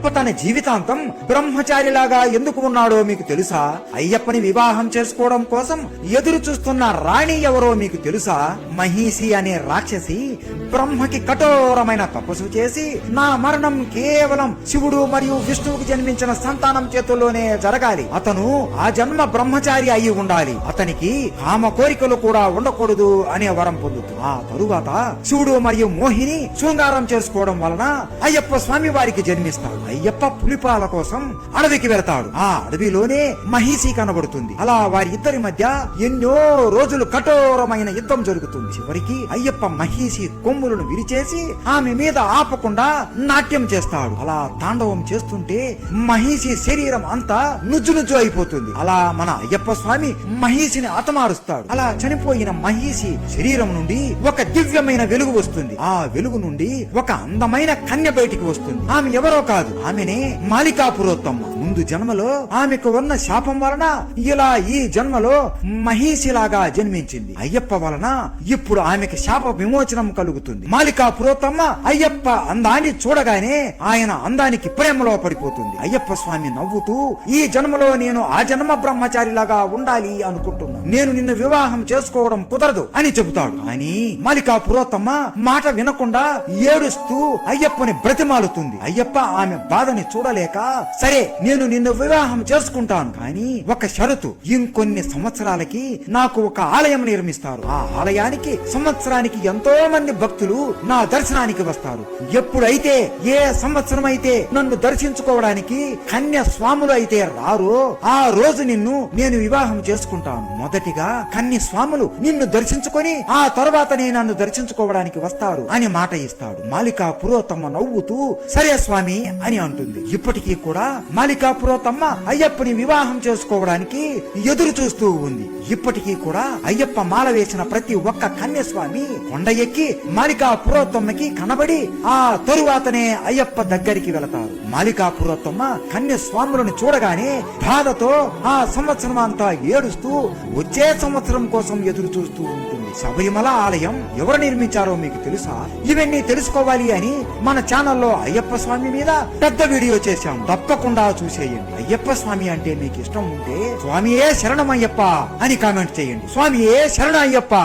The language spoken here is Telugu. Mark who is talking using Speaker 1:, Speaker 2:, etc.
Speaker 1: అయ్యప్ప తన జీవితాంతం బ్రహ్మచారిలాగా ఎందుకు ఉన్నాడో మీకు తెలుసా? అయ్యప్పని వివాహం చేసుకోవడం కోసం ఎదురు చూస్తున్న రాణి ఎవరో మీకు తెలుసా? మహిషి అనే రాక్షసి బ్రహ్మకి కఠోరమైన తపస్సు చేసి నా మరణం కేవలం శివుడు మరియు విష్ణువుకి జన్మించిన సంతానం చేతుల్లోనే జరగాలి, అతను ఆ జన్మ బ్రహ్మచారి అయి ఉండాలి, అతనికి కామ కోరికలు కూడా ఉండకూడదు అనే వరం పొందుతుంది. ఆ తరువాత శివుడు మరియు మోహిని శృంగారం చేసుకోవడం వలన అయ్యప్ప స్వామి వారికి జన్మిస్తాడు. అయ్యప్ప పులిపాల కోసం అడవికి వెళతాడు. ఆ అడవిలోనే మహిషి కనబడుతుంది. అలా వారి ఇద్దరి మధ్య ఎన్నో రోజులు కఠోరమైన యుద్ధం జరుగుతుంది. చివరికి అయ్యప్ప మహిషి కొమ్ములను విరిచేసి ఆమె మీద ఆపకుండా నాట్యం చేస్తాడు. అలా తాండవం చేస్తుంటే మహిషి శరీరం అంతా నుజ్జు అయిపోతుంది. అలా మన అయ్యప్ప స్వామి మహిషిని హతమారుస్తాడు. అలా చనిపోయిన మహిషి శరీరం నుండి ఒక దివ్యమైన వెలుగు వస్తుంది. ఆ వెలుగు నుండి ఒక అందమైన కన్య బయటికి వస్తుంది. ఆమె ఎవరో కాదు, ఆమెనే మాలికా పురోత్తమ్మ. ముందు జన్మలో ఆమెకు ఉన్న శాపం వలన ఇలా ఈ జన్మలో మహిషిలాగా జన్మించింది. అయ్యప్ప వలన ఇప్పుడు ఆమెకి శాప విమోచనం కలుగుతుంది. మాలికా పురోత్తమ్మ అయ్యప్ప అందాన్ని చూడగానే ఆయన అందానికి ప్రేమలో పడిపోతుంది. అయ్యప్ప స్వామి నవ్వుతూ ఈ జన్మలో నేను ఆ జన్మ బ్రహ్మచారిలాగా ఉండాలి అనుకుంటున్నా, నేను నిన్ను వివాహం చేసుకోవడం కుదరదు అని చెబుతాడు. అని మాలికా పురోత్తమ్మ మాట వినకుండా ఏడుస్తూ అయ్యప్పని బ్రతిమాలుతుంది. అయ్యప్ప ఆమె బాధని చూడలేక సరే నేను నిన్ను వివాహం చేసుకుంటాను, కానీ ఒక షరతు, ఇంకొన్ని సంవత్సరాలకి నాకు ఒక ఆలయం నిర్మిస్తారు. ఆ ఆలయానికి సంవత్సరానికి ఎంతో మంది భక్తులు నా దర్శనానికి వస్తారు. ఎప్పుడైతే ఏ సంవత్సరం అయితే నన్ను దర్శించుకోవడానికి కన్య స్వాములు అయితే రారో ఆ రోజు నిన్ను నేను వివాహం చేసుకుంటాను. మొదటిగా కన్య స్వాములు నిన్ను దర్శించుకొని ఆ తర్వాతనే నన్ను దర్శించుకోవడానికి వస్తారు అని మాట ఇస్తాడు. మాలికా పురోత్తమ్మ నవ్వుతూ సరే స్వామి అని అంటుంది. ఇప్పటికీ కూడా మాలికా పురోత్తమ్మ అయ్యప్పని వివాహం చేసుకోవడానికి ఎదురు చూస్తూ ఉంది. ఇప్పటికీ కూడా అయ్యప్ప మాల వేసిన ప్రతి ఒక్క కన్యస్వామి కొండ ఎక్కి మాలికా పురోత్తమ్మకి కనబడి ఆ తరువాతనే అయ్యప్ప దగ్గరికి వెళతారు. మాలికా పురోత్తమ్మ కన్యస్వాములను చూడగానే బాధతో ఆ సంవత్సరం అంతా ఏడుస్తూ వచ్చే సంవత్సరం కోసం ఎదురు చూస్తూ ఉంటుంది. శబరిమల ఆలయం ఎవరు నిర్మించారో మీకు తెలుసా? ఇవన్నీ తెలుసుకోవాలి అని మన ఛానల్లో అయ్యప్ప స్వామి మీద పెద్ద వీడియో చేశాం, తప్పకుండా చూసేయండి. అయ్యప్ప స్వామి అంటే మీకు ఇష్టం ఉంటే స్వామియే శరణమయ్యప్ప అని కామెంట్ చేయండి. స్వామియే శరణ అయ్యప్ప.